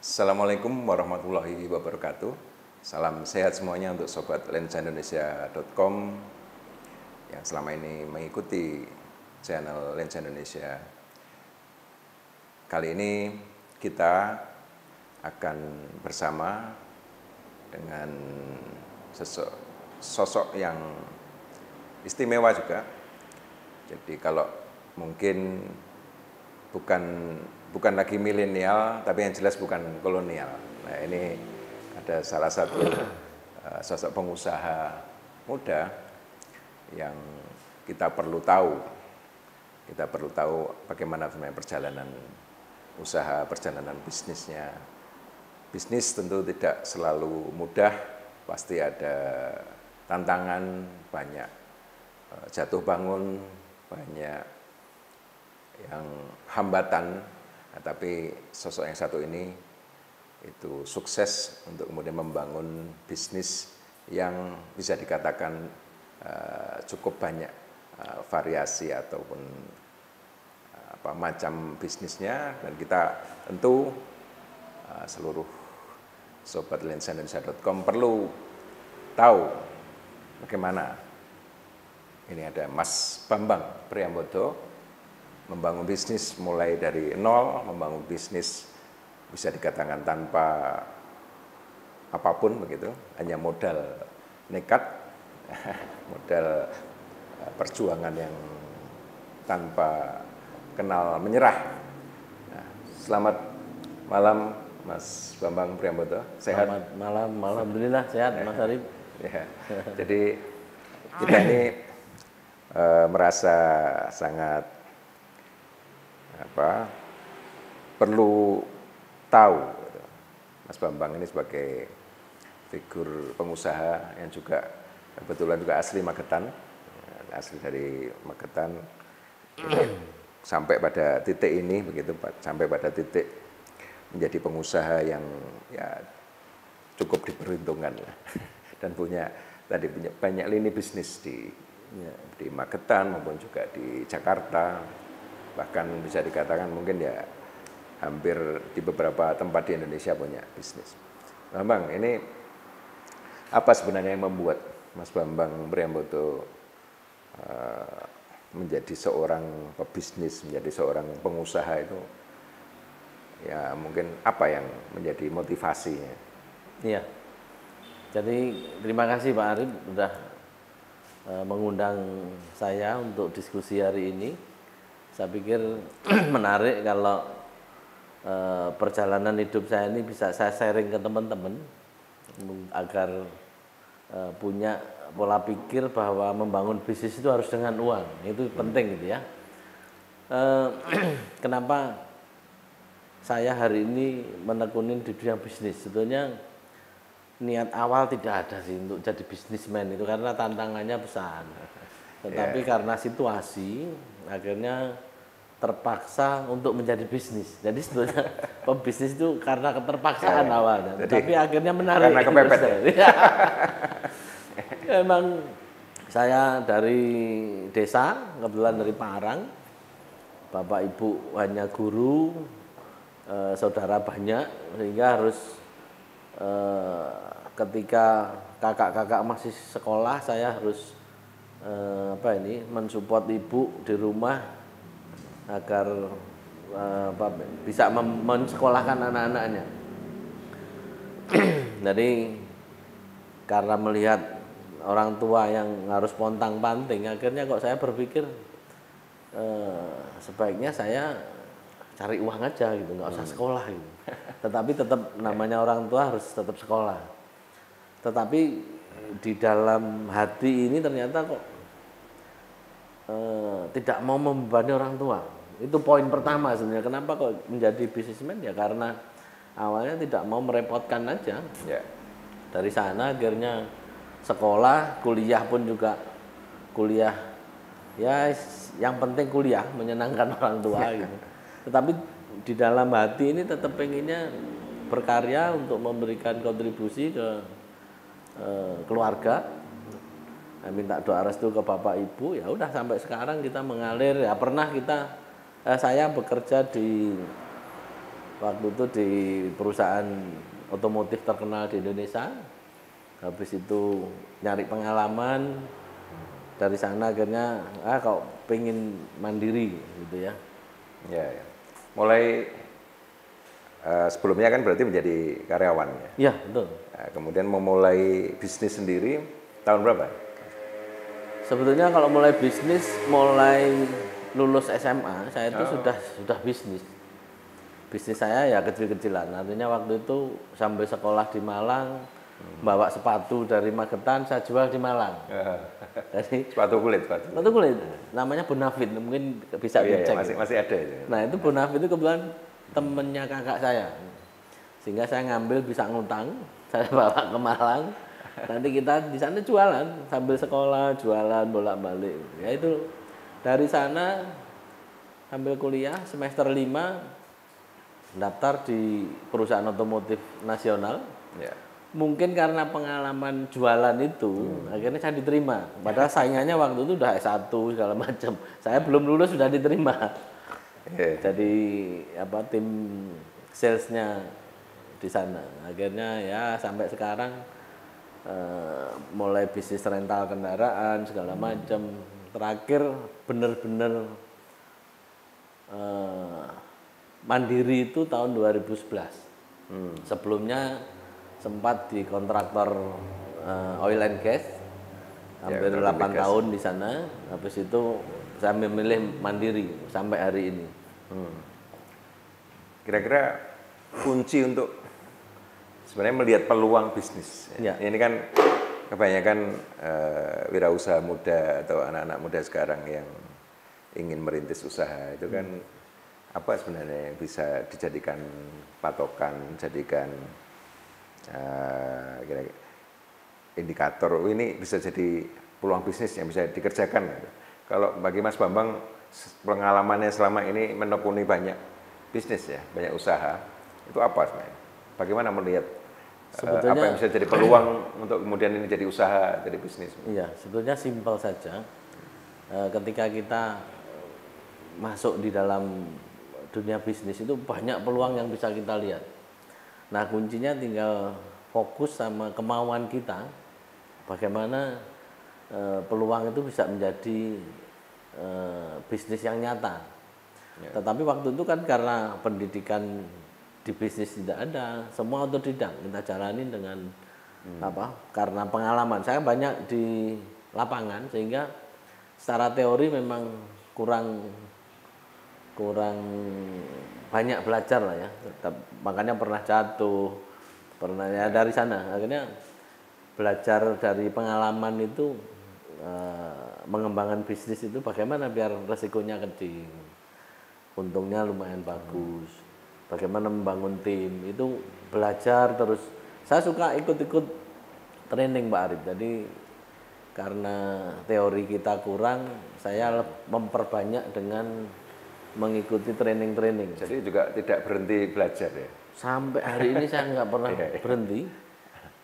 Assalamualaikum warahmatullahi wabarakatuh. Salam sehat semuanya untuk sobat lensaindonesia.com yang selama ini mengikuti channel Lensa Indonesia. Kali ini kita akan bersama dengan sosok yang istimewa juga. Jadi kalau mungkin bukan lagi milenial, tapi yang jelas bukan kolonial. Nah, ini ada salah satu sosok pengusaha muda yang kita perlu tahu. Kita perlu tahu bagaimana sebenarnya perjalanan usaha, perjalanan bisnisnya. Bisnis tentu tidak selalu mudah, pasti ada tantangan, banyak jatuh bangun, banyak yang hambatan, nah, tapi sosok yang satu ini itu sukses untuk kemudian membangun bisnis yang bisa dikatakan cukup banyak variasi ataupun macam bisnisnya, dan kita tentu seluruh sobat lensaindonesia.com perlu tahu bagaimana ini ada Mas Bambang Priambodo membangun bisnis mulai dari nol, membangun bisnis bisa dikatakan tanpa apapun begitu, hanya modal nekat, modal perjuangan yang tanpa kenal menyerah. Nah, selamat malam Mas Bambang Priambodo, sehat? Selamat malam, alhamdulillah sehat Mas Arif. Ya, jadi kita ini merasa sangat perlu tahu Mas Bambang ini sebagai figur pengusaha yang juga kebetulan juga asli Magetan, asli dari Magetan, sampai pada titik ini begitu, sampai pada titik menjadi pengusaha yang ya cukup diperhitungkan dan punya banyak lini bisnis di Magetan maupun juga di Jakarta. Bahkan bisa dikatakan mungkin ya hampir di beberapa tempat di Indonesia punya bisnis. Bambang, ini apa sebenarnya yang membuat Mas Bambang Priambodo menjadi seorang pebisnis, menjadi seorang pengusaha itu, ya mungkin apa yang menjadi motivasinya? Iya, jadi terima kasih Pak Arif sudah mengundang saya untuk diskusi hari ini. Saya pikir menarik kalau perjalanan hidup saya ini bisa saya sharing ke teman-teman agar punya pola pikir bahwa membangun bisnis itu harus dengan uang, itu penting gitu ya. Kenapa saya hari ini menekunin di dunia bisnis? Sebetulnya niat awal tidak ada sih untuk jadi bisnismen itu, karena tantangannya besar. Tetapi karena situasi akhirnya terpaksa untuk menjadi bisnis. Jadi sebetulnya pebisnis itu karena keterpaksaan awalnya, tapi akhirnya menarik. Karena kepepet. Emang saya dari desa, kebetulan dari Parang, bapak ibu hanya guru, saudara banyak, sehingga harus ketika kakak-kakak masih sekolah, saya harus mensupport ibu di rumah agar bisa mensekolahkan anak-anaknya. Jadi karena melihat orang tua yang harus pontang-panting, akhirnya kok saya berpikir sebaiknya saya cari uang aja gitu, nggak usah sekolah gitu. Tetapi tetap namanya orang tua harus tetap sekolah. Tetapi di dalam hati ini ternyata kok tidak mau membebani orang tua. Itu poin pertama sebenarnya. Kenapa kok menjadi bisnismen? Ya karena awalnya tidak mau merepotkan aja. Ya. Dari sana akhirnya sekolah, kuliah pun juga kuliah. Ya yang penting kuliah, menyenangkan orang tua gitu. Tetapi di dalam hati ini tetap pengennya berkarya untuk memberikan kontribusi ke keluarga. Minta doa restu ke bapak ibu, ya udah sampai sekarang kita mengalir. Ya pernah saya bekerja di Waktu itu di perusahaan otomotif terkenal di Indonesia. Habis itu nyari pengalaman, dari sana akhirnya kok pengen mandiri gitu ya. Ya, ya. Mulai sebelumnya kan berarti menjadi karyawan ya. Iya, betul. Nah, kemudian memulai bisnis sendiri tahun berapa? Sebetulnya kalau mulai bisnis, mulai lulus SMA, saya itu sudah bisnis. Bisnis saya ya kecil-kecilan. Artinya waktu itu sambil sekolah di Malang, bawa sepatu dari Magetan, saya jual di Malang. Jadi Sepatu kulit. sepatu kulit, namanya Bonafit, mungkin bisa Iya, dicek. masih ada itu. Nah itu Bonafit itu kebetulan temennya kakak saya, sehingga saya ngambil bisa ngutang, saya bawa ke Malang. Nanti kita di sana jualan sambil sekolah, jualan bolak-balik. Ya itu dari sana sambil kuliah semester 5 daftar di perusahaan otomotif nasional. Ya. Mungkin karena pengalaman jualan itu akhirnya saya diterima. Padahal saingannya waktu itu udah S1 segala macam. Saya belum lulus sudah diterima. Jadi tim salesnya di sana. Akhirnya ya sampai sekarang mulai bisnis rental kendaraan segala macam. Terakhir benar-benar mandiri itu tahun 2011. Sebelumnya sempat di kontraktor oil and gas hampir 8 tahun di sana. Habis itu saya memilih mandiri sampai hari ini. Kira-kira kunci untuk sebenarnya melihat peluang bisnis. Ya. Ini kan kebanyakan wirausaha muda atau anak-anak muda sekarang yang ingin merintis usaha itu kan apa sebenarnya yang bisa dijadikan patokan, jadikan kira-kira indikator ini bisa jadi peluang bisnis yang bisa dikerjakan. Kalau bagi Mas Bambang pengalamannya selama ini menekuni banyak bisnis ya, banyak usaha, itu apa sebenarnya? Bagaimana melihat apa yang bisa jadi peluang untuk kemudian ini jadi usaha, jadi bisnis? Iya, sebetulnya simpel saja. Ketika kita masuk di dalam dunia bisnis itu banyak peluang yang bisa kita lihat. Nah kuncinya tinggal fokus sama kemauan kita, bagaimana peluang itu bisa menjadi bisnis yang nyata. Ya. Tetapi waktu itu kan karena pendidikan di bisnis tidak ada, semua otodidak kita jalani dengan karena pengalaman. Saya banyak di lapangan sehingga secara teori memang kurang banyak belajar lah ya. Makanya pernah jatuh, pernah ya dari sana. Akhirnya belajar dari pengalaman itu mengembangkan bisnis itu bagaimana biar resikonya kecil, untungnya lumayan bagus. Bagaimana membangun tim itu belajar terus. Saya suka ikut-ikut training Pak Arif. Jadi karena teori kita kurang, saya memperbanyak dengan mengikuti training-training. Jadi juga tidak berhenti belajar ya? Sampai hari ini saya nggak pernah berhenti.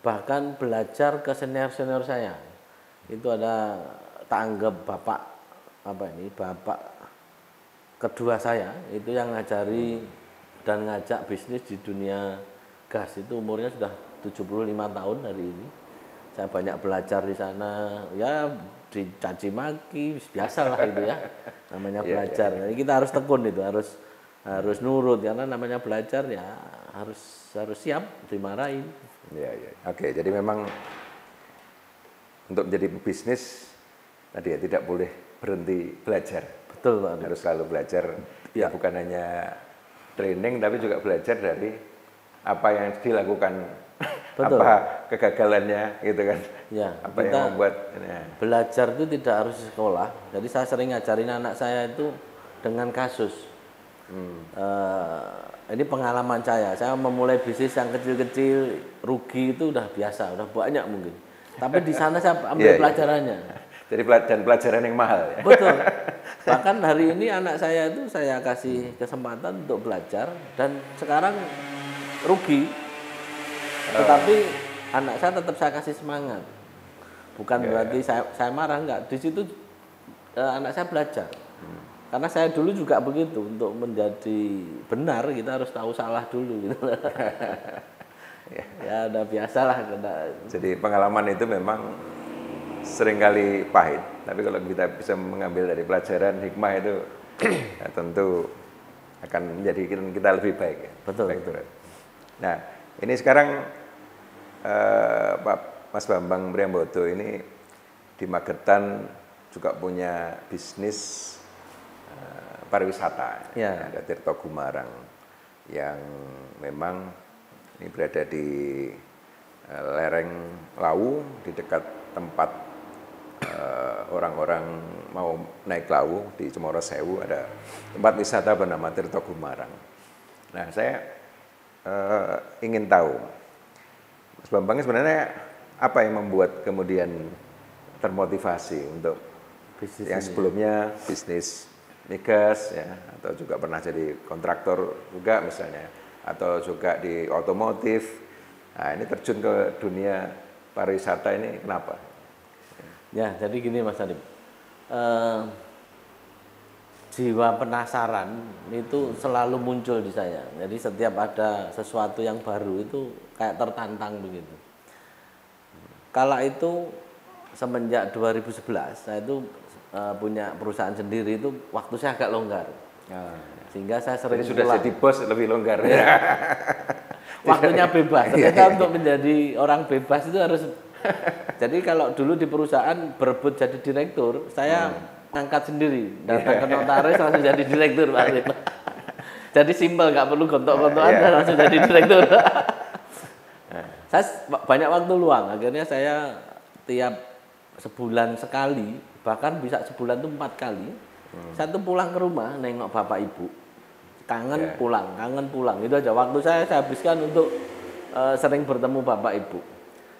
Bahkan belajar ke senior-senior saya. Itu ada tak anggap bapak bapak kedua saya itu yang ngajari dan ngajak bisnis di dunia gas. Itu umurnya sudah 75 tahun hari ini. Saya banyak belajar di sana. Ya dicaci maki biasalah itu ya. Namanya belajar. Jadi kita harus tekun itu, harus nurut karena namanya belajar ya harus siap dimarahin. Ya. Oke, jadi memang untuk menjadi bisnis tadi ya tidak boleh berhenti belajar. Betul Pak. Harus selalu belajar. Ya bukan hanya training tapi juga belajar dari apa yang dilakukan. Betul. Apa kegagalannya gitu kan. Ya, apa yang membuat belajar itu tidak harus di sekolah. Jadi saya sering ngajarin anak saya itu dengan kasus. Ini pengalaman saya memulai bisnis yang kecil-kecil rugi itu udah biasa, udah banyak mungkin. Tapi di sana saya ambil pelajarannya. Jadi pelajaran yang mahal ya. Betul. Bahkan hari ini anak saya itu saya kasih kesempatan untuk belajar dan sekarang rugi. Tetapi anak saya tetap saya kasih semangat. Bukan berarti saya marah, enggak. Di situ anak saya belajar. Karena saya dulu juga begitu, untuk menjadi benar kita harus tahu salah dulu gitu. Ya udah biasalah. Jadi pengalaman itu memang seringkali pahit, tapi kalau kita bisa mengambil dari pelajaran hikmah itu ya tentu akan menjadikan kita lebih baik ya. Betul, baik, betul. Nah, ini sekarang Pak Mas Bambang Priambodo ini di Magetan juga punya bisnis pariwisata. Ya. Ada Tirto Gumarang yang memang ini berada di lereng Lawu, di dekat tempat orang-orang mau naik Lawu di Cemoro Sewu, ada tempat wisata bernama Tirto Gumarang. Nah, saya ingin tahu, Mas Bambang sebenarnya apa yang membuat kemudian termotivasi untuk Bisnis yang ini. sebelumnya bisnis migas ya, atau juga pernah jadi kontraktor juga misalnya, atau juga di otomotif. Nah, ini terjun ke dunia pariwisata ini kenapa? Ya, jadi gini Mas Adib, jiwa penasaran itu selalu muncul di saya. Jadi setiap ada sesuatu yang baru itu kayak tertantang begitu. Kala itu semenjak 2011 saya itu punya perusahaan sendiri, itu waktu saya agak longgar. Sehingga saya sering Jadi sudah pulang. jadi bos lebih longgar ya. Waktunya bebas. Ternyata untuk menjadi orang bebas itu harus. Jadi kalau dulu di perusahaan berebut jadi direktur, saya angkat sendiri, datang ke notaris langsung jadi direktur Pak Arif. Jadi simpel, nggak perlu gontok-gontokan, langsung jadi direktur. Saya banyak waktu luang, akhirnya saya tiap sebulan sekali, bahkan bisa sebulan itu 4 kali, saya tuh pulang ke rumah nengok bapak ibu, kangen pulang, itu aja waktu saya habiskan untuk sering bertemu bapak ibu.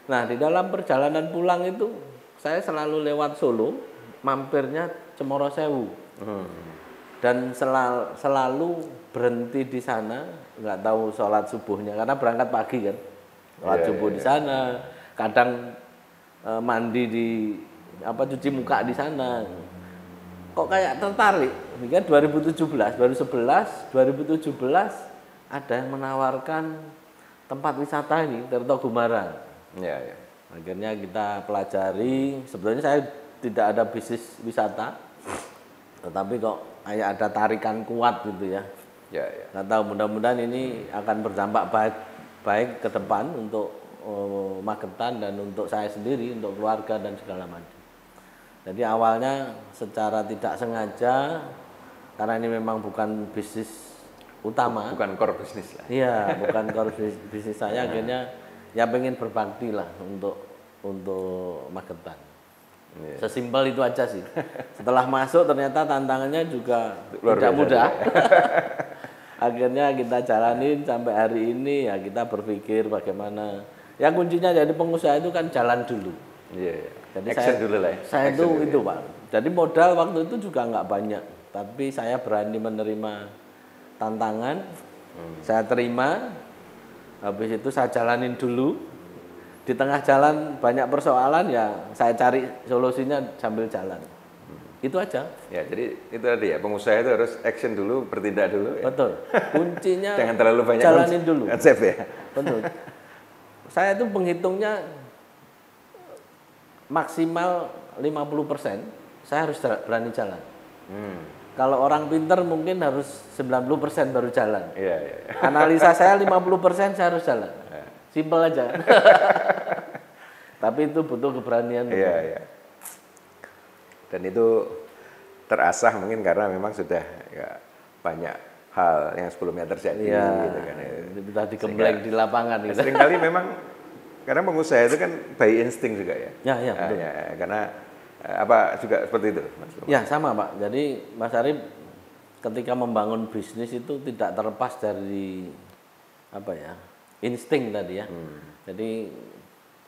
Nah, di dalam perjalanan pulang itu saya selalu lewat Solo, mampirnya Cemoro Sewu, dan selalu berhenti di sana, nggak tahu sholat subuhnya karena berangkat pagi kan, sholat subuh di sana, kadang mandi di cuci muka di sana. Kok kayak tertarik? Ini kan 2017 ada yang menawarkan tempat wisata ini, Tirto Gumarang. Ya. Akhirnya kita pelajari. Sebetulnya saya tidak ada bisnis wisata, tetapi kok kayak ada tarikan kuat gitu ya. Ya. Nggak tahu, mudah-mudahan ini akan berdampak baik ke depan untuk Magetan dan untuk saya sendiri, untuk keluarga dan segala macam. Jadi awalnya secara tidak sengaja, karena ini memang bukan bisnis utama. Bukan core bisnis lah. Iya, bukan core bisnis saya, akhirnya ya pengen berbakti lah untuk Magetan. Sesimpel itu aja sih. Setelah masuk ternyata tantangannya juga tidak mudah. Akhirnya kita jalanin sampai hari ini, ya kita berpikir bagaimana. Ya kuncinya jadi pengusaha itu kan jalan dulu. Iya. Jadi Action dulu lah ya. Saya itu Pak. Jadi modal waktu itu juga nggak banyak, tapi saya berani menerima tantangan. Saya terima. Habis itu saya jalanin dulu. Di tengah jalan banyak persoalan, ya saya cari solusinya sambil jalan. Itu aja. Ya, jadi itu tadi ya, pengusaha itu harus action dulu, bertindak dulu ya. Betul. Kuncinya Jangan terlalu banyak jalanin dulu. konsep ya. Betul. Saya itu penghitungnya maksimal 50%, saya harus berani jalan. Kalau orang pinter mungkin harus 90% baru jalan. Iya. Analisa saya 50% saya harus jalan. Simpel aja. Tapi itu butuh keberanian. Iya. Dan itu terasah mungkin karena memang sudah ya banyak hal yang sebelumnya terjadi gitu kan. Kita digembleng di lapangan gitu. Seringkali memang karena pengusaha itu kan by insting juga ya. Ya, betul. Karena apa juga seperti itu, Mas? Ya, sama Pak. Jadi Mas Arif ketika membangun bisnis itu tidak terlepas dari insting tadi ya. Jadi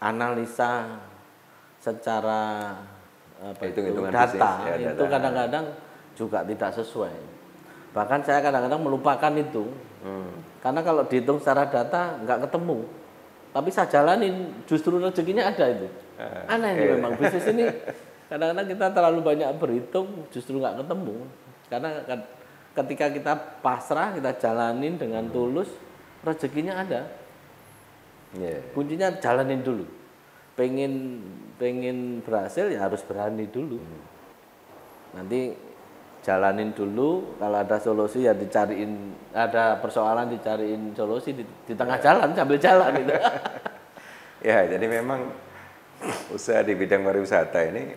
analisa secara data bisnis, itu kadang-kadang juga tidak sesuai. Bahkan saya kadang-kadang melupakan itu. Karena kalau dihitung secara data nggak ketemu. Tapi saya jalanin, justru rezekinya ada itu. Aneh ini memang bisnis ini. Kadang-kadang kita terlalu banyak berhitung, justru nggak ketemu. Karena ketika kita pasrah, kita jalanin dengan tulus, rezekinya ada. Kuncinya jalanin dulu. Pengen berhasil ya harus berani dulu. Nanti jalanin dulu, kalau ada solusi ya dicariin, ada persoalan dicariin solusi di tengah jalan sambil jalan gitu. Ya, jadi memang usaha di bidang pariwisata ini,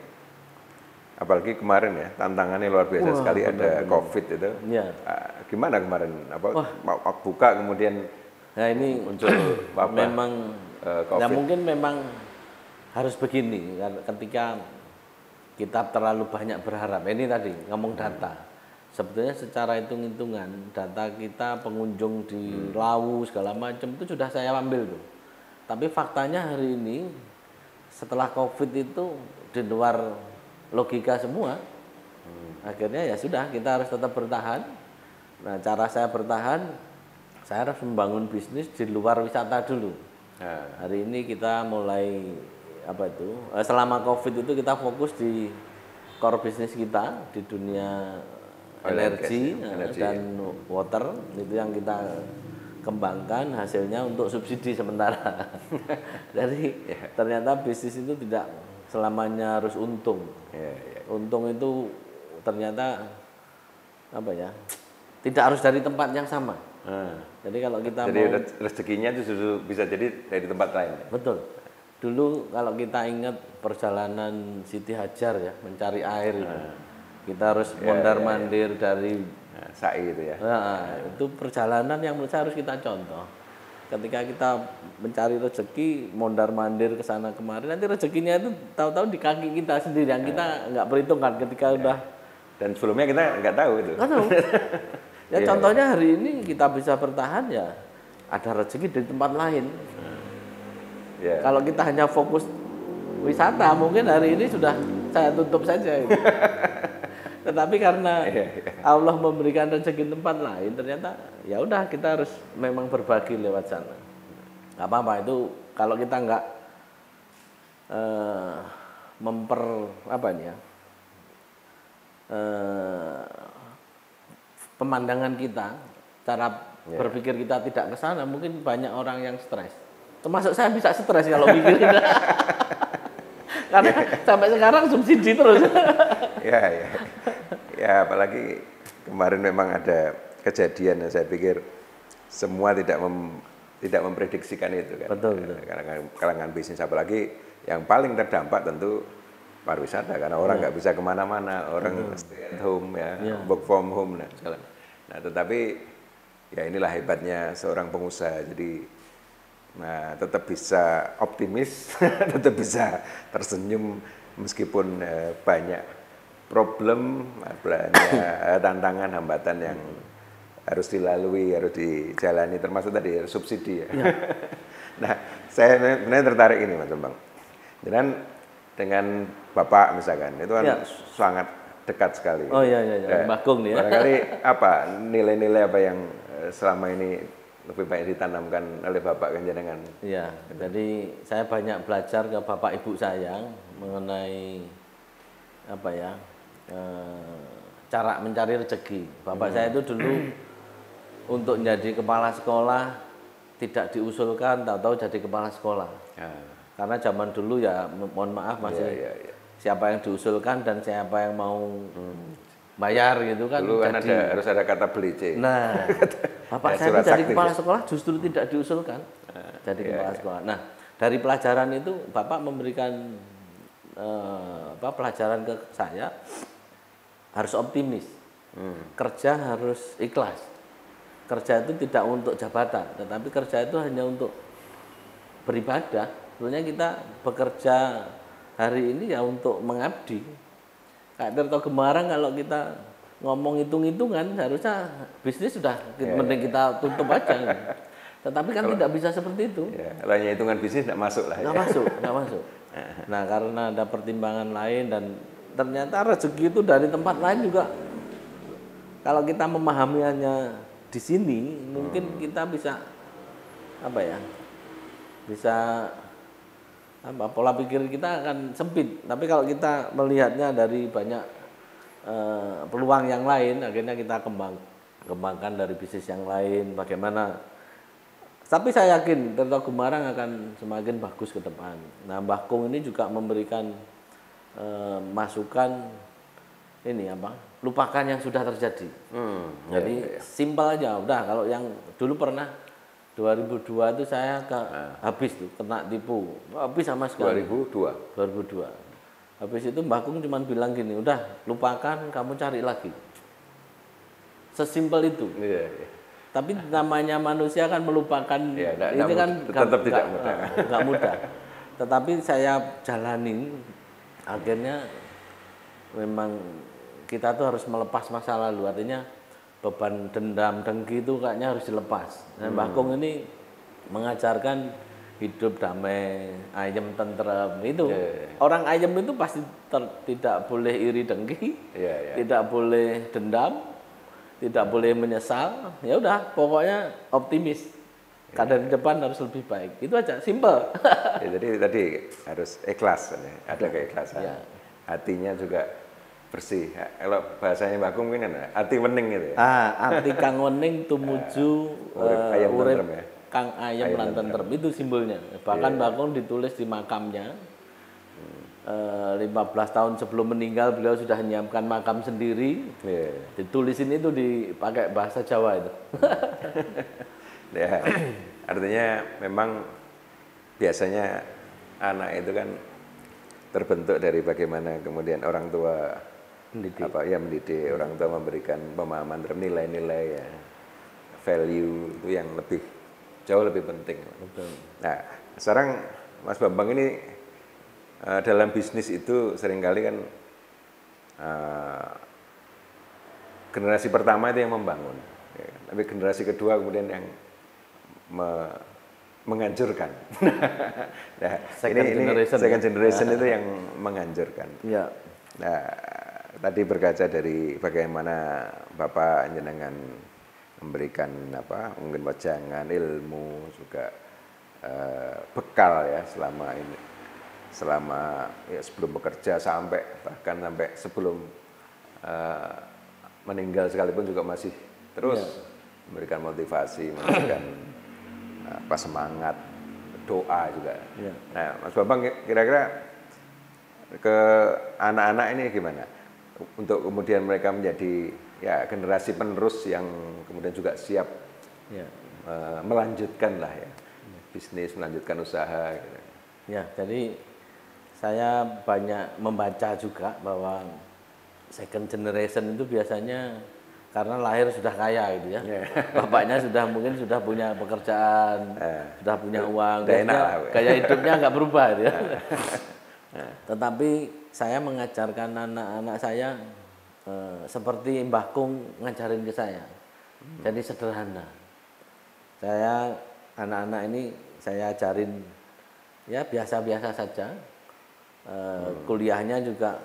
apalagi kemarin ya, tantangannya luar biasa sekali, ada COVID itu. Ya. Gimana kemarin? Mau buka kemudian Nah ini muncul memang COVID. ya mungkin memang harus begini ketika kita terlalu banyak berharap. Ini tadi ngomong data. Sebetulnya secara hitung-hitungan data kita pengunjung di Lawu segala macam itu sudah saya ambil tuh. Tapi faktanya hari ini setelah COVID itu di luar logika semua. Akhirnya ya sudah, kita harus tetap bertahan. Nah, cara saya bertahan, saya harus membangun bisnis di luar wisata dulu. Hari ini kita mulai selama COVID itu kita fokus di core bisnis kita di dunia energi dan water, itu yang kita kembangkan, hasilnya untuk subsidi sementara. Jadi ternyata bisnis itu tidak selamanya harus untung. Untung itu ternyata tidak harus dari tempat yang sama. Jadi kalau kita rezekinya itu justru bisa jadi dari tempat lain. Betul. Dulu kalau kita ingat perjalanan Siti Hajar ya, mencari air itu. Kita harus mondar-mandir dari Sa'i itu ya. Itu perjalanan yang menurut saya harus kita contoh. Ketika kita mencari rezeki, mondar-mandir ke sana kemari, nanti rezekinya itu tahu-tahu di kaki kita sendiri yang kita nggak perhitungkan ketika udah. Dan sebelumnya kita nggak tahu itu. Nggak tahu. Ya contohnya hari ini kita bisa bertahan ya ada rezeki dari tempat lain. Kalau kita hanya fokus wisata, mungkin hari ini sudah saya tutup saja. Gitu. Tetapi karena Allah memberikan rezeki tempat lain, ternyata ya udah kita harus memang berbagi lewat sana. Gak apa-apa itu kalau kita nggak pemandangan kita, cara berpikir kita tidak ke sana, mungkin banyak orang yang stres. Termasuk saya bisa stres kalau mikirin. Karena sampai sekarang subsidi terus. Ya, apalagi kemarin memang ada kejadian yang saya pikir semua tidak memprediksikan itu kan. Betul. Kalangan bisnis, apalagi yang paling terdampak tentu pariwisata karena orang nggak bisa kemana-mana, orang stay at home work from home dan segala. Nah, tetapi ya inilah hebatnya seorang pengusaha. Jadi tetap bisa optimis, tetap bisa tersenyum meskipun banyak problem, tantangan, hambatan yang harus dilalui, harus dijalani, termasuk tadi subsidi ya. Nah, saya sebenarnya tertarik ini Mas Bambang. Dengan Bapak misalkan, itu kan sangat dekat sekali. Oh iya, Bagong nih ya. Barangkali apa nilai-nilai apa yang selama ini lebih baik ditanamkan oleh Bapak kan jenengan? Iya, jadi saya banyak belajar ke Bapak Ibu saya mengenai cara mencari rezeki. Bapak saya itu dulu untuk menjadi kepala sekolah tidak diusulkan, tahu-tahu jadi kepala sekolah. Karena zaman dulu ya, mohon maaf masih siapa yang diusulkan dan siapa yang mau bayar gitu kan. Dulu kan harus ada kata beli C. Nah, Bapak saya itu jadi kepala sekolah justru tidak diusulkan jadi kepala sekolah. Nah, dari pelajaran itu Bapak memberikan pelajaran ke saya harus optimis, kerja harus ikhlas. Kerja itu tidak untuk jabatan, tetapi kerja itu hanya untuk beribadah. Sebenarnya kita bekerja hari ini ya untuk mengabdi. Kayak Tirto Gemarang kalau kita ngomong hitung-hitungan harusnya bisnis sudah mending kita tutup aja. Tetapi kan tidak bisa seperti itu. Kalau hanya hitungan bisnis tidak masuk lah. Nggak masuk. Nah karena ada pertimbangan lain dan ternyata rezeki itu dari tempat lain juga. Kalau kita memahaminya di sini mungkin kita bisa pola pikir kita akan sempit. Tapi kalau kita melihatnya dari banyak peluang yang lain, akhirnya kita kembangkan dari bisnis yang lain. Bagaimana? Tapi saya yakin Tirto Gumarang akan semakin bagus ke depan. Nah, Mbah Kung ini juga memberikan masukan ini apa? Lupakan yang sudah terjadi. Jadi simpel aja. Udah, kalau yang dulu pernah 2002 itu saya habis tuh kena tipu. Habis sama sekali. 2002. Habis itu Mbah Kung cuma bilang gini, "Udah, lupakan, kamu cari lagi." Sesimpel itu. Tapi namanya manusia kan melupakan ini kan tetap tidak mudah. Enggak mudah. Tetapi saya jalanin, akhirnya memang kita tuh harus melepas masa lalu. Artinya beban dendam, dengki itu kayaknya harus dilepas. Nah, Mbah Kung ini mengajarkan hidup damai, ayem, tentrem. Itu orang ayem itu pasti tidak boleh iri dengki, tidak boleh dendam, tidak boleh menyesal. Ya udah, pokoknya optimis. Keadaan di depan harus lebih baik. Itu aja, simple. Jadi tadi harus ikhlas, ada keikhlasan. Hatinya juga bersih. Kalau bahasanya Mbak Kung ini hati wening gitu ya. Hati kang wening tumuju urip kang ayem lan tentrem. Itu simbolnya. Bahkan Mbak Kung ditulis di makamnya. 15 tahun sebelum meninggal beliau sudah menyiapkan makam sendiri. Ditulisin itu dipakai bahasa Jawa itu. Ya, artinya memang biasanya anak itu kan terbentuk dari bagaimana kemudian orang tua mendidik orang tua memberikan pemahaman terhadap nilai-nilai ya, value itu yang jauh lebih penting. Betul. Nah, sekarang Mas Bambang ini dalam bisnis itu seringkali kan generasi pertama itu yang membangun, ya, tapi generasi kedua kemudian yang menghancurkan. Nah, second generation itu yang menghancurkan. Ya. Nah, tadi berkaca dari bagaimana Bapak jenengan memberikan mungkin wejangan, ilmu, juga bekal ya selama sebelum bekerja bahkan sampai sebelum meninggal sekalipun juga masih terus memberikan motivasi, memberikan semangat, doa juga. Nah, Mas Bambang kira-kira ke anak-anak ini gimana untuk kemudian mereka menjadi generasi penerus yang kemudian juga siap melanjutkan lah ya bisnis, melanjutkan usaha gitu. Ya, jadi saya banyak membaca juga bahwa second generation itu biasanya karena lahir sudah kaya gitu ya. Bapaknya mungkin sudah punya pekerjaan, sudah punya uang, gaya hidupnya nggak berubah gitu ya. Tetapi saya mengajarkan anak-anak saya seperti Mbah Kung ngajarin ke saya. Jadi sederhana. Saya anak-anak ini saya ajarin ya biasa-biasa saja. Kuliahnya juga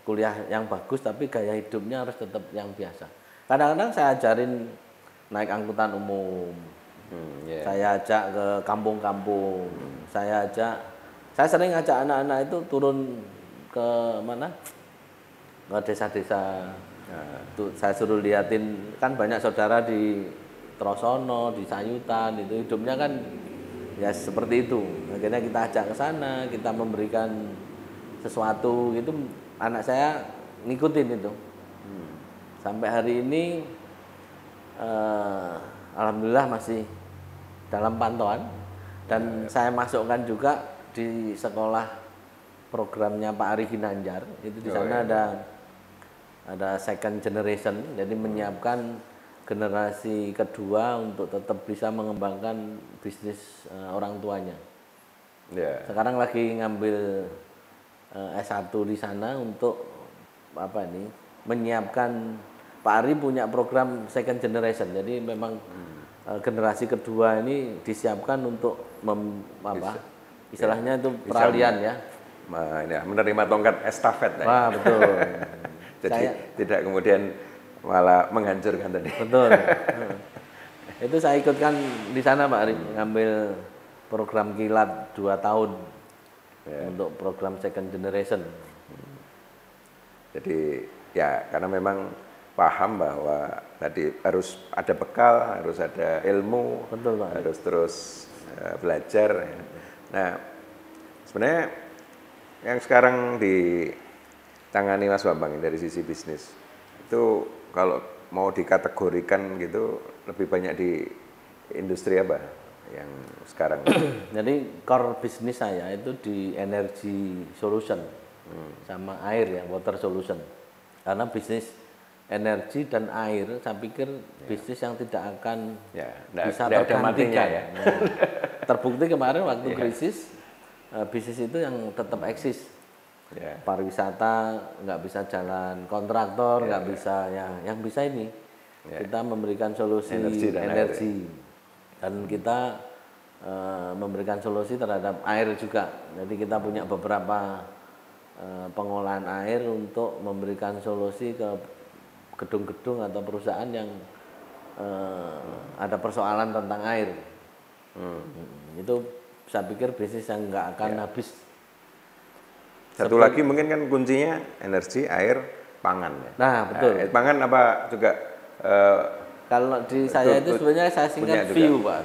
kuliah yang bagus, tapi gaya hidupnya harus tetap yang biasa. Kadang-kadang saya ajarin naik angkutan umum, saya ajak ke kampung-kampung, saya sering ajak anak-anak itu turun ke mana? Ke desa-desa. Saya suruh liatin, kan banyak saudara di Trosono, di Sayutan, itu hidupnya kan ya seperti itu. Akhirnya kita ajak ke sana, kita memberikan sesuatu gitu. Anak saya ngikutin itu. Sampai hari ini alhamdulillah masih dalam pantauan, dan saya masukkan juga di sekolah programnya Pak Ari Ginanjar. Itu di sana ada second generation, jadi menyiapkan generasi kedua untuk tetap bisa mengembangkan bisnis orang tuanya. Sekarang lagi ngambil S1 di sana untuk menyiapkan. Pak Ari punya program second generation, jadi memang generasi kedua ini disiapkan untuk istilahnya itu peralihan ya. Menerima tongkat estafet. Wah, betul. Jadi tidak kemudian malah menghancurkan tadi. Betul. Itu saya ikutkan di sana Pak Ari, ngambil program kilat 2 tahun untuk program second generation. Jadi ya karena memang paham bahwa tadi harus ada bekal, harus ada ilmu, Betul, Pak. harus terus belajar. Ya. Nah, sebenarnya yang sekarang ditangani Mas Bambang dari sisi bisnis itu kalau mau dikategorikan gitu lebih banyak di industri apa yang sekarang? Jadi core bisnis saya itu di energy solution sama air ya, water solution. Karena bisnis energi dan air, saya pikir bisnis yang tidak akan bisa tergantikan. Ya. Terbukti kemarin waktu krisis, bisnis itu yang tetap eksis. Pariwisata nggak bisa jalan, kontraktor nggak bisa, yang bisa ini. Kita memberikan solusi energi dan kita memberikan solusi terhadap air juga. Jadi kita punya beberapa pengolahan air untuk memberikan solusi ke gedung-gedung atau perusahaan yang ada persoalan tentang air. Itu saya pikir bisnis yang nggak akan habis. Satu lagi mungkin kan kuncinya energi, air, pangan. Ya? Nah betul. Pangan apa juga? Kalau di saya itu sebenarnya saya singkat VIU Pak.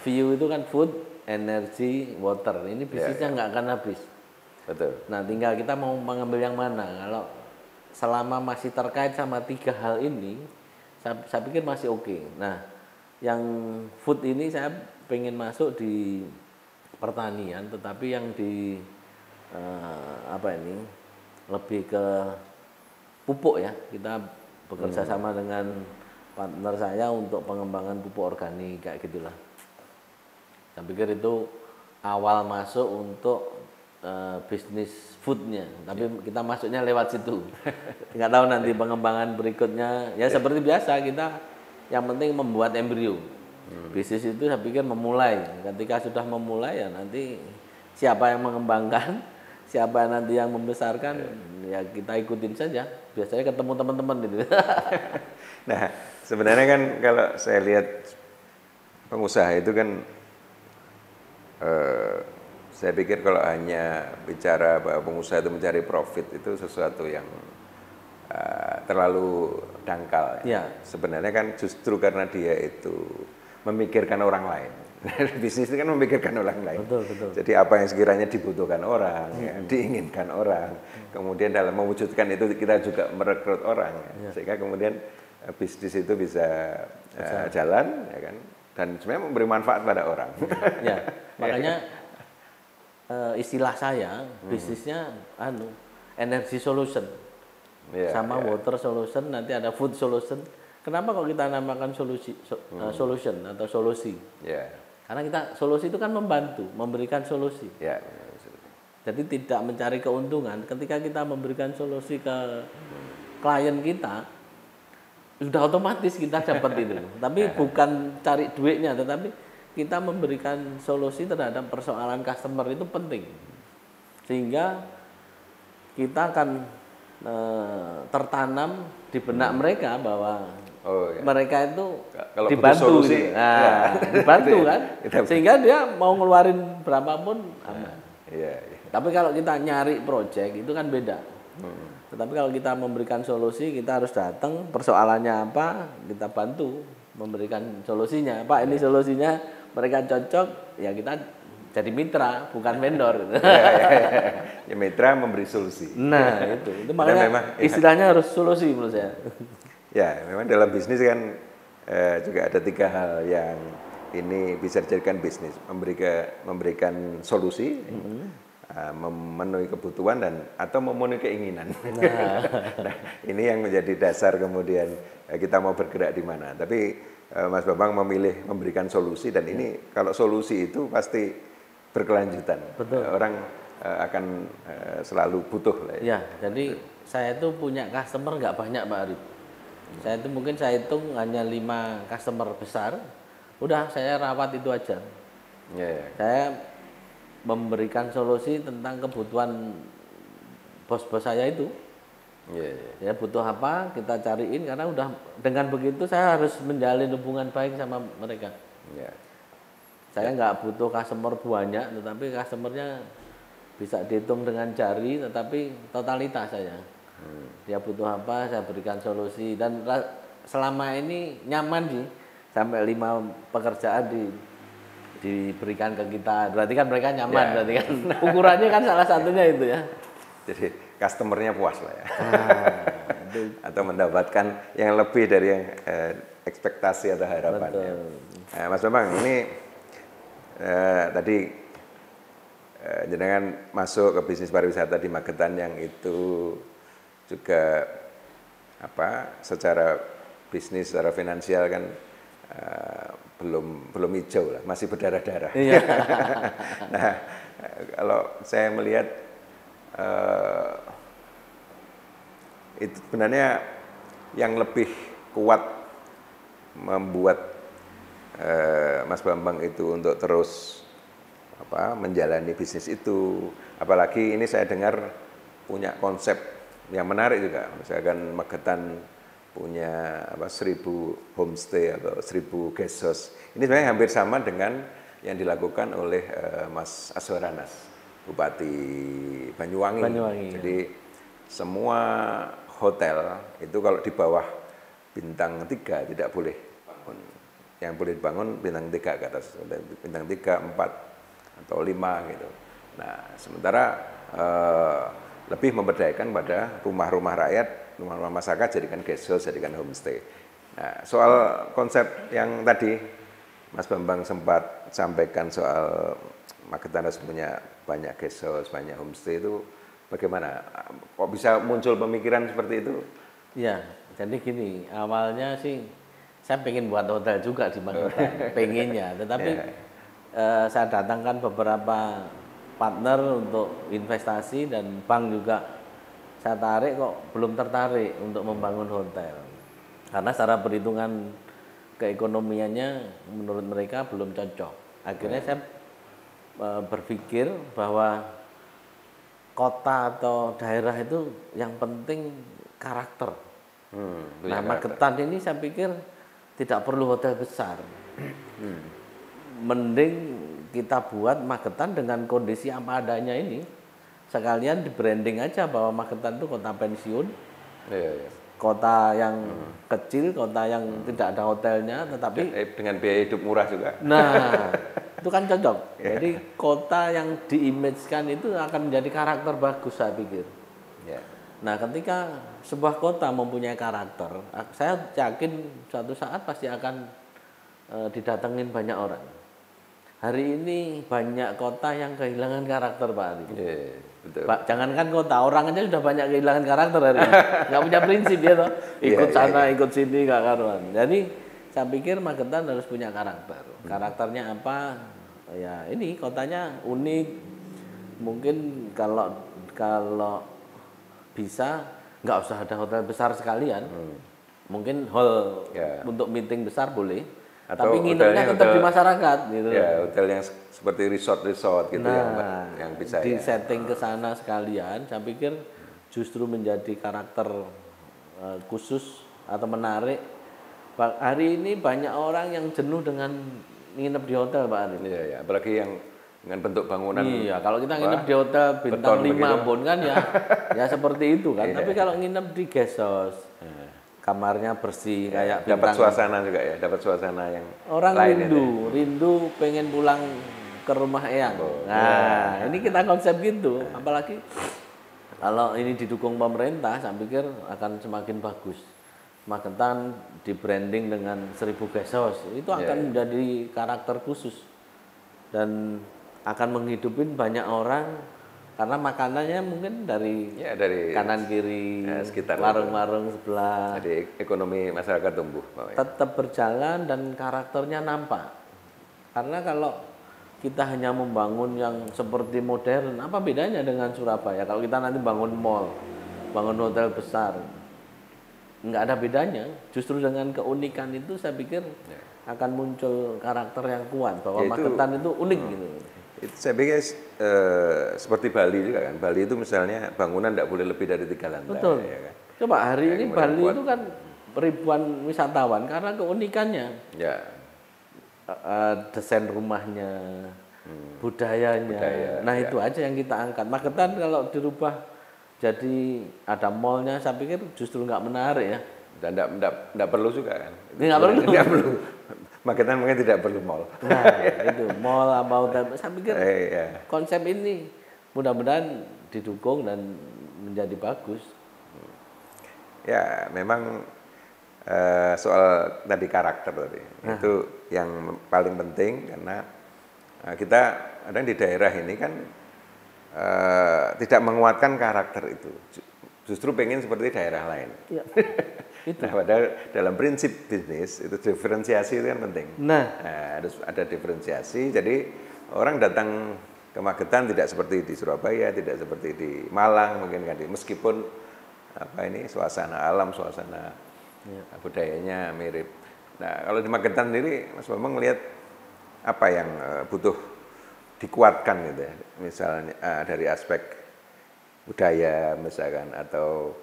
VIU itu kan food, energy, water. Ini bisnisnya nggak akan habis. Betul. Nah tinggal kita mau mengambil yang mana. Kalau selama masih terkait sama 3 hal ini, saya pikir masih oke. Nah yang food ini saya pengen masuk di pertanian, tetapi yang di lebih ke pupuk ya. Kita bekerja sama dengan partner saya untuk pengembangan pupuk organik kayak gitulah. Saya pikir itu awal masuk untuk bisnis foodnya, tapi kita masuknya lewat situ. Nggak tahu nanti pengembangan berikutnya. Ya seperti biasa kita, yang penting membuat embrio. Bisnis itu saya pikir memulai. Ketika sudah memulai ya nanti siapa yang mengembangkan, siapa nanti yang membesarkan, ya kita ikutin saja. Biasanya ketemu teman-teman gitu. Nah, sebenarnya kan kalau saya lihat pengusaha itu kan, saya pikir kalau hanya bicara bahwa pengusaha itu mencari profit itu sesuatu yang terlalu dangkal. Ya. Sebenarnya kan justru karena dia itu memikirkan orang lain. Bisnis itu kan memikirkan orang lain. Betul. Jadi apa yang sekiranya dibutuhkan orang, ya, diinginkan orang, kemudian dalam mewujudkan itu kita juga merekrut orang, ya, sehingga kemudian bisnis itu bisa jalan, ya kan, dan sebenarnya memberi manfaat pada orang. Ya, makanya istilah saya bisnisnya energy solution, sama water solution, nanti ada food solution. Kenapa kok kita namakan solution atau solusi? Karena kita solusi itu kan membantu, memberikan solusi. Jadi tidak mencari keuntungan. Ketika kita memberikan solusi ke klien kita, sudah otomatis kita dapat itu. Tapi bukan cari duitnya, tetapi kita memberikan solusi terhadap persoalan customer itu penting. Sehingga kita akan tertanam di benak mereka bahwa mereka itu kalau dibantu solusi, gitu. Dibantu kan, sehingga dia mau ngeluarin berapapun aman. Tapi kalau kita nyari proyek itu kan beda. Tetapi kalau kita memberikan solusi, kita harus datang, persoalannya apa, kita bantu memberikan solusinya. Pak, ini solusinya, mereka cocok, ya kita jadi mitra, bukan vendor. Ya mitra memberi solusi. Nah itu makanya memang, istilahnya harus solusi menurut saya. Ya, memang dalam bisnis kan juga ada 3 hal yang ini bisa dijadikan bisnis, memberikan solusi, memenuhi kebutuhan dan atau memenuhi keinginan. Nah, ini yang menjadi dasar kemudian kita mau bergerak di mana. Tapi Mas Bambang memilih memberikan solusi dan ini kalau solusi itu pasti berkelanjutan. Betul. Orang akan selalu butuh lah. Ya, jadi saya itu punya customer nggak banyak Pak Arif. Saya itu mungkin saya hitung hanya 5 customer besar, udah saya rawat itu aja. Saya memberikan solusi tentang kebutuhan bos-bos saya itu. Ya butuh apa kita cariin, karena udah dengan begitu saya harus menjalin hubungan baik sama mereka. Saya nggak butuh customer banyak, tetapi customernya bisa dihitung dengan jari, tetapi totalitas saya. Dia butuh apa, saya berikan solusi. Dan selama ini nyaman sih, sampai 5 pekerjaan diberikan ke kita. Berarti kan mereka nyaman, Ya. berarti kan ukurannya kan salah satunya itu ya. Jadi customernya puas lah ya. Itu Atau mendapatkan yang lebih dari yang ekspektasi atau harapannya. betul. Nah, Mas Bambang, ini tadi jenengan masuk ke bisnis pariwisata di Magetan yang itu juga secara bisnis, secara finansial kan belum hijau lah, masih berdarah-darah. Iya. Nah, kalau saya melihat itu sebenarnya yang lebih kuat membuat Mas Bambang itu untuk terus menjalani bisnis itu. Apalagi ini saya dengar punya konsep yang menarik juga. Misalkan Magetan punya 1.000 homestay atau 1.000 guest house. Ini sebenarnya hampir sama dengan yang dilakukan oleh Mas Aswaranas, Bupati Banyuwangi. Banyuwangi, Jadi semua hotel itu kalau di bawah bintang 3 tidak boleh bangun. Yang boleh dibangun bintang 3 ke atas, bintang 3, 4 atau 5 gitu. Nah, sementara lebih memberdayakan pada rumah-rumah rakyat, rumah-rumah masyarakat jadikan guest house, jadikan homestay. Nah, soal konsep yang tadi Mas Bambang sempat sampaikan soal Magetan harus punya banyak guest house, banyak homestay itu bagaimana? Kok bisa muncul pemikiran seperti itu? Ya, jadi gini, awalnya sih saya pengen buat hotel juga di Magetan, pengennya, tetapi saya datangkan beberapa partner untuk investasi dan bank juga saya tarik kok belum tertarik untuk membangun hotel. Karena secara perhitungan keekonomiannya menurut mereka belum cocok. Akhirnya saya berpikir bahwa kota atau daerah itu yang penting karakter. Nah, Magetan ini saya pikir tidak perlu hotel besar. Mending kita buat Magetan dengan kondisi apa adanya ini. Sekalian di branding aja bahwa Magetan itu kota pensiun. Kota yang kecil, kota yang tidak ada hotelnya, tetapi dengan biaya hidup murah juga. nah, itu kan cocok. Jadi kota yang diimage-kan itu akan menjadi karakter bagus saya pikir. Nah, ketika sebuah kota mempunyai karakter, saya yakin suatu saat pasti akan didatengin banyak orang. Hari ini banyak kota yang kehilangan karakter, Pak Ari. Betul. Pak, jangankan kota, orang aja sudah bannya kehilangan karakter hari ini. Nggak punya prinsip ya toh. Ikut sana, ikut sini, nggak karuan. Jadi saya pikir Magetan harus punya karakter. Karakternya apa? Ya ini kotanya unik. Mungkin kalau bisa nggak usah ada hotel besar sekalian. Mungkin hall untuk meeting besar boleh. Atau tapi nginepnya tetap di masyarakat gitu. Ya, hotel yang seperti resort gitu yang bisa di setting ke sana sekalian. Saya pikir justru menjadi karakter khusus atau menarik. Hari ini banyak orang yang jenuh dengan nginep di hotel, Pak Ari. Iya, apalagi yang dengan bentuk bangunan. Iya, kalau kita nginep di hotel bintang 5 pun kan ya seperti itu kan. Tapi kalau nginep di guest house, kamarnya bersih kayak dapat suasana juga ya, dapat suasana yang orang rindu pengen pulang ke rumah eyang. Nah, ini kita konsep gitu. Apalagi kalau ini didukung pemerintah, saya pikir akan semakin bagus. Magetan di branding dengan 1.000 guest house itu akan menjadi karakter khusus dan akan menghidupin banyak orang. Karena makanannya mungkin dari kanan kiri, sekitar warung-warung sebelah. Jadi ekonomi masyarakat tumbuh. Tetap berjalan dan karakternya nampak. Karena kalau kita hanya membangun yang seperti modern, apa bedanya dengan Surabaya? Kalau kita nanti bangun mall, bangun hotel besar, nggak ada bedanya. Justru dengan keunikan itu saya pikir akan muncul karakter yang kuat bahwa Magetan itu unik gitu. Saya pikir seperti Bali juga kan. Bali itu misalnya bangunan tidak boleh lebih dari 3 lantai. Betul. Ya kan? Coba hari ini Bali itu kan ribuan wisatawan karena keunikannya. Desain rumahnya, budayanya. Nah itu aja yang kita angkat. Magetan kalau dirubah jadi ada mallnya, saya pikir justru nggak menarik ya. Dan enggak perlu juga kan. Nggak perlu. Enggak perlu. Magetan mungkin tidak perlu mall. Nah, itu mall apa hotel. Saya pikir Iya. konsep ini mudah-mudahan didukung dan menjadi bagus. Ya, memang soal tadi karakter tadi itu yang paling penting karena kita ada di daerah ini kan tidak menguatkan karakter itu, justru pengen seperti daerah lain. Ya, itu. Nah, padahal dalam prinsip bisnis itu diferensiasi itu kan penting. Nah, Harus ada diferensiasi. Jadi orang datang ke Magetan tidak seperti di Surabaya, tidak seperti di Malang mungkin kan, meskipun apa ini suasana alam, suasana budayanya mirip. Nah, kalau di Magetan sendiri, Mas Bambang melihat apa yang butuh dikuatkan gitu ya, misalnya dari aspek budaya misalkan, atau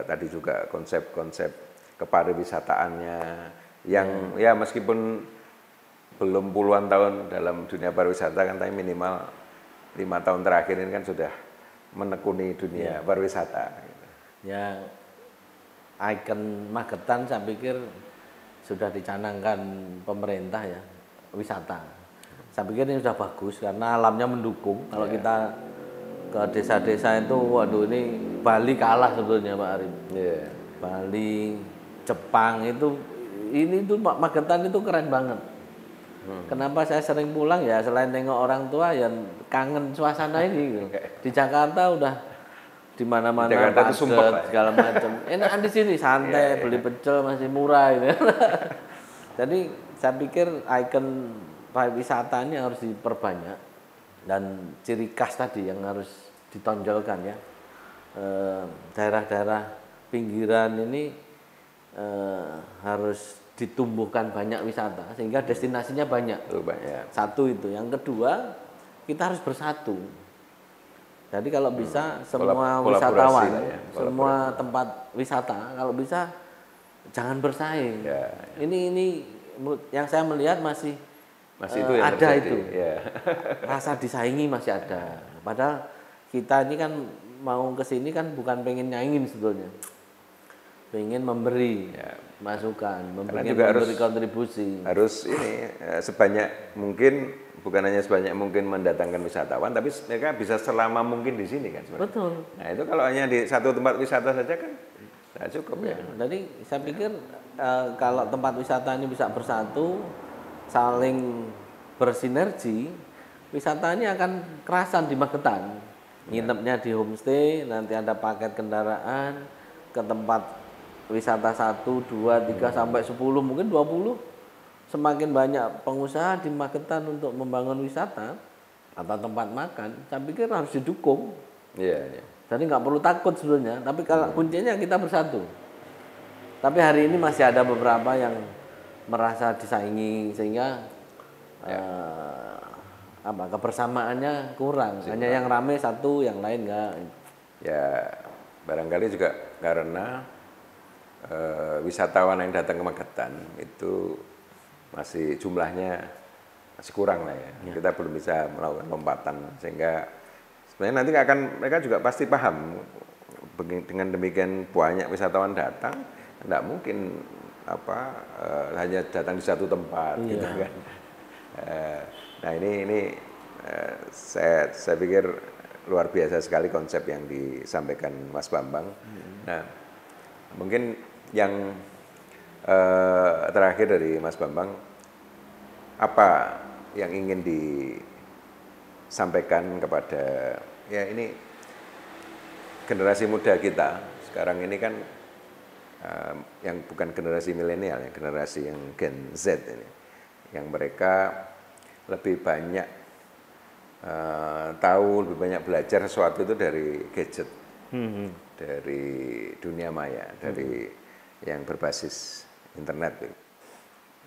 tadi juga konsep-konsep kepariwisataannya yang ya meskipun belum puluhan tahun dalam dunia pariwisata kan, tapi minimal 5 tahun terakhir ini kan sudah menekuni dunia pariwisata. Gitu. Ya, ikon Magetan saya pikir sudah dicanangkan pemerintah ya, wisata. Saya pikir ini sudah bagus karena alamnya mendukung. Kalau kita ke desa-desa itu, waduh ini Bali kalah sebetulnya Pak Arif. Bali, Jepang itu, ini tuh Magetan itu keren banget. Kenapa saya sering pulang ya, selain tengok orang tua ya kangen suasana ini. Gitu. Di Jakarta udah di mana-mana padat segala macam. Enakan di sini santai, beli pecel masih murah gitu. Jadi saya pikir ikon pariwisata ini harus diperbanyak dan ciri khas tadi yang harus ditonjolkan ya. Daerah-daerah pinggiran ini harus ditumbuhkan banyak wisata sehingga destinasinya banyak. Satu itu. Yang kedua, kita harus bersatu. Jadi kalau bisa semua wisatawan, semua tempat wisata kalau bisa jangan bersaing. Ini yang saya melihat masih itu yang ada terjadi. Itu. Rasa disaingi masih ada. Padahal kita ini kan mau ke sini kan bukan pengen nyaingin sebetulnya. Pengen memberi masukan, memberi kontribusi. Harus ini sebanyak mungkin, bukan hanya sebanyak mungkin mendatangkan wisatawan, tapi mereka bisa selama mungkin di sini kan sebenarnya. Betul. Nah itu kalau hanya di satu tempat wisata saja kan tidak cukup ya. Jadi saya pikir kalau tempat wisata ini bisa bersatu, saling bersinergi, wisatanya akan kerasan di Magetan. Nginepnya di homestay, nanti ada paket kendaraan ke tempat wisata 1, 2, 3 sampai 10 mungkin 20. Semakin banyak pengusaha di Magetan untuk membangun wisata atau tempat makan, saya pikir harus didukung. Jadi nggak perlu takut sebenarnya, tapi kalau kuncinya kita bersatu. Tapi hari ini masih ada beberapa yang merasa disaingi sehingga kebersamaannya kurang. Hanya yang rame satu, yang lain enggak. Ya, barangkali juga karena wisatawan yang datang ke Magetan itu masih jumlahnya masih kurang lah ya. Kita belum bisa melakukan lompatan sehingga sebenarnya nanti mereka juga pasti paham dengan demikian banyak wisatawan datang, tidak mungkin hanya datang di satu tempat gitu kan. Nah ini saya pikir luar biasa sekali konsep yang disampaikan Mas Bambang. Nah mungkin yang terakhir dari Mas Bambang, apa yang ingin disampaikan kepada ini generasi muda kita sekarang ini kan, yang bukan generasi milenial, yang generasi yang Gen Z ini, yang mereka lebih banyak tahu, lebih banyak belajar sesuatu itu dari gadget, dari dunia maya, dari yang berbasis internet.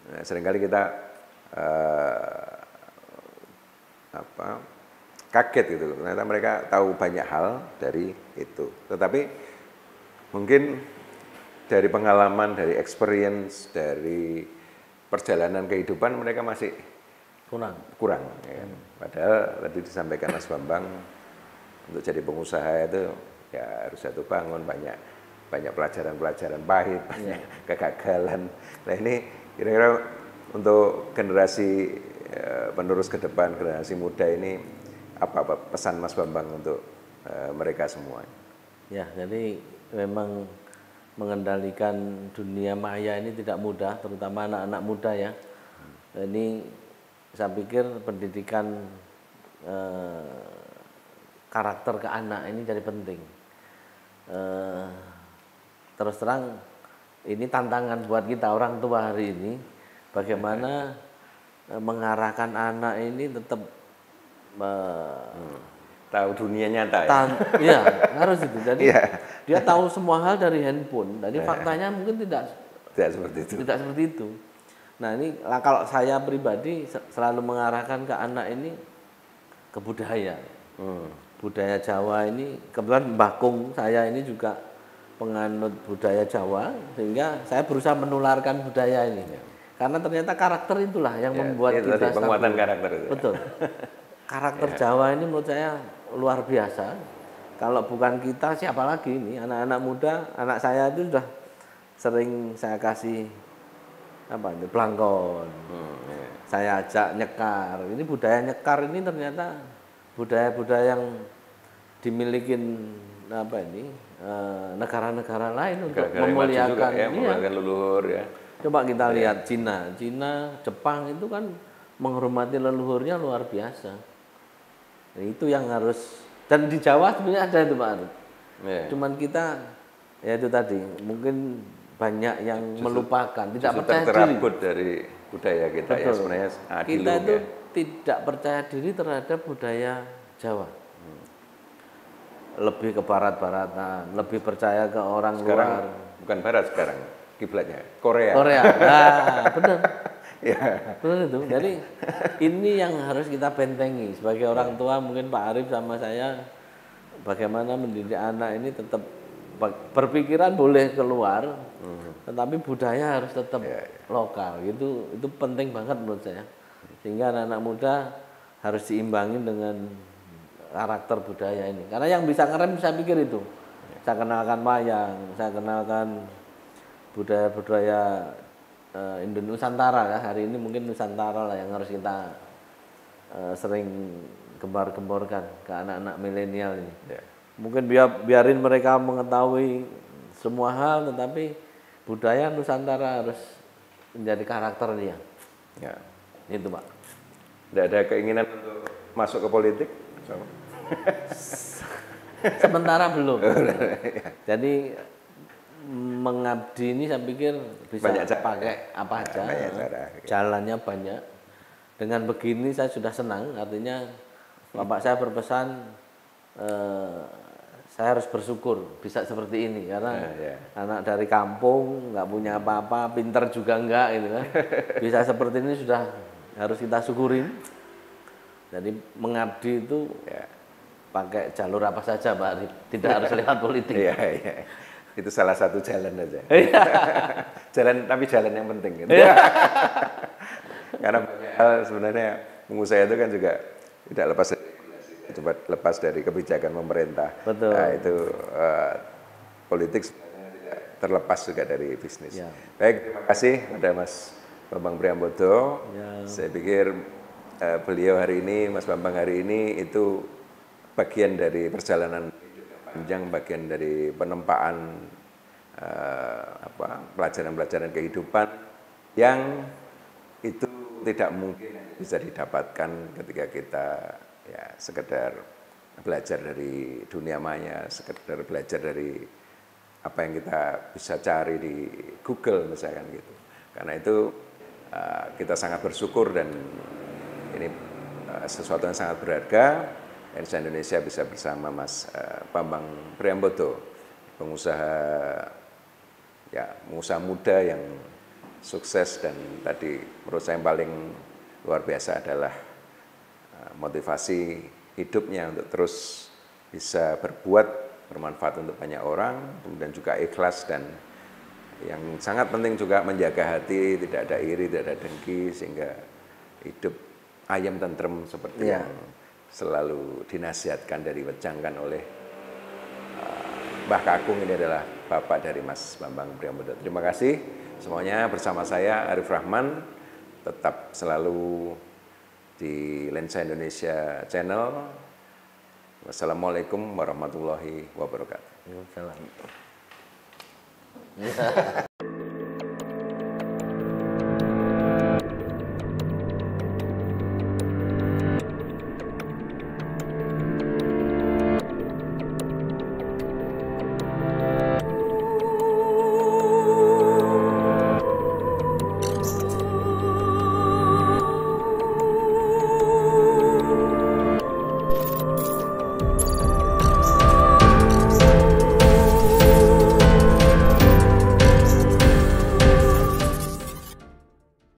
Nah, seringkali kita kaget gitu, ternyata mereka tahu banyak hal dari itu. Tetapi mungkin dari pengalaman, dari experience, dari perjalanan kehidupan mereka masih kurang. Ya kan? Padahal tadi disampaikan Mas Bambang, untuk jadi pengusaha itu ya harus jatuh bangun, banyak pelajaran-pelajaran pahit, banyak kegagalan. Nah ini kira-kira untuk generasi penerus ke depan, generasi muda ini apa pesan Mas Bambang untuk mereka semua? Ya, jadi memang mengendalikan dunia maya ini tidak mudah, terutama anak-anak muda ya. Ini saya pikir pendidikan karakter ke anak ini jadi penting. Terus terang ini tantangan buat kita orang tua hari ini, bagaimana mengarahkan anak ini tetap tahu dunia nyata ya. Iya, harus itu. Jadi dia tahu semua hal dari handphone. Jadi faktanya mungkin tidak seperti itu. Tidak seperti itu. Nah, ini kalau saya pribadi selalu mengarahkan ke anak ini ke budaya. Budaya Jawa ini, kebetulan Mbah Kung saya ini juga penganut budaya Jawa, sehingga saya berusaha menularkan budaya ini. Karena ternyata karakter itulah yang membuat kita penguatan karakter itu. Betul. Karakter Jawa ini menurut saya luar biasa. Kalau bukan kita siapa lagi ini? Anak-anak muda, anak saya itu sudah sering saya kasih pelangkon. Saya ajak nyekar. Ini budaya nyekar ini ternyata budaya-budaya yang dimiliki negara-negara lain untuk memuliakan memuliakan leluhur ya. Coba kita lihat Cina, Jepang itu kan menghormati leluhurnya luar biasa. Nah, itu yang harus, dan di Jawa sebenarnya ada itu Pak Arif. Cuman kita ya itu tadi mungkin banyak yang melupakan, tidak percaya diri. Terabut dari budaya kita. Betul. Ya sebenarnya kita itu tidak percaya diri terhadap budaya Jawa. Lebih ke barat-baratan, lebih percaya ke orang luar. Bukan barat sekarang, kiblatnya Korea. Nah, benar. Ya. Benar itu. Jadi ini yang harus kita bentengi sebagai orang tua, mungkin Pak Arif sama saya, bagaimana mendidik anak ini tetap berpikiran boleh keluar, tetapi budaya harus tetap lokal. Itu penting banget menurut saya. Sehingga anak-anak muda harus diimbangi dengan karakter budaya ini. Karena yang bisa ngerem saya pikir itu. Saya kenalkan wayang, saya kenalkan budaya-budaya Nusantara ya. Hari ini mungkin Nusantara lah yang harus kita sering gembar-gemborkan ke anak-anak milenial ini. Mungkin biarin mereka mengetahui semua hal, tetapi budaya Nusantara harus menjadi karakter dia. Ya. Itu Pak. Tidak ada keinginan untuk masuk ke politik? Sementara belum. Jadi mengabdi ini saya pikir bisa pakai apa aja. Jalannya banyak. Dengan begini saya sudah senang. Artinya bapak saya berpesan saya harus bersyukur bisa seperti ini karena anak dari kampung nggak punya apa-apa, pinter juga enggak gitu kan. Bisa seperti ini sudah harus kita syukurin. Jadi mengabdi itu pakai jalur apa saja Pak Arif, tidak harus lewat politik. Itu salah satu jalan aja. Tapi jalan yang penting gitu. Karena sebenarnya pengusaha itu kan juga tidak lepas dari kebijakan pemerintah. Betul. Nah, itu politik sebenarnya tidak terlepas juga dari bisnis. Baik, terima kasih pada Mas Bambang Priambodo. Saya pikir beliau hari ini, Mas Bambang hari ini itu bagian dari perjalanan panjang, bagian dari penempaan pelajaran-pelajaran kehidupan yang itu tidak mungkin bisa didapatkan ketika kita sekedar belajar dari dunia maya, sekedar belajar dari apa yang kita bisa cari di Google misalkan gitu. Karena itu kita sangat bersyukur dan ini sesuatu yang sangat berharga. Indonesia bisa bersama Mas Bambang Priambodo, pengusaha muda yang sukses, dan tadi menurut saya yang paling luar biasa adalah motivasi hidupnya untuk terus bisa berbuat bermanfaat untuk banyak orang, kemudian juga ikhlas, dan yang sangat penting juga menjaga hati, tidak ada iri, tidak ada dengki, sehingga hidup ayam tentrem seperti yang selalu dinasihatkan dan diwejangkan oleh Mbah Kakung. Ini adalah bapak dari Mas Bambang Priambodo. Terima kasih semuanya, bersama saya Arif Rahman. Tetap selalu di Lensa Indonesia Channel. Wassalamualaikum warahmatullahi wabarakatuh. Salam.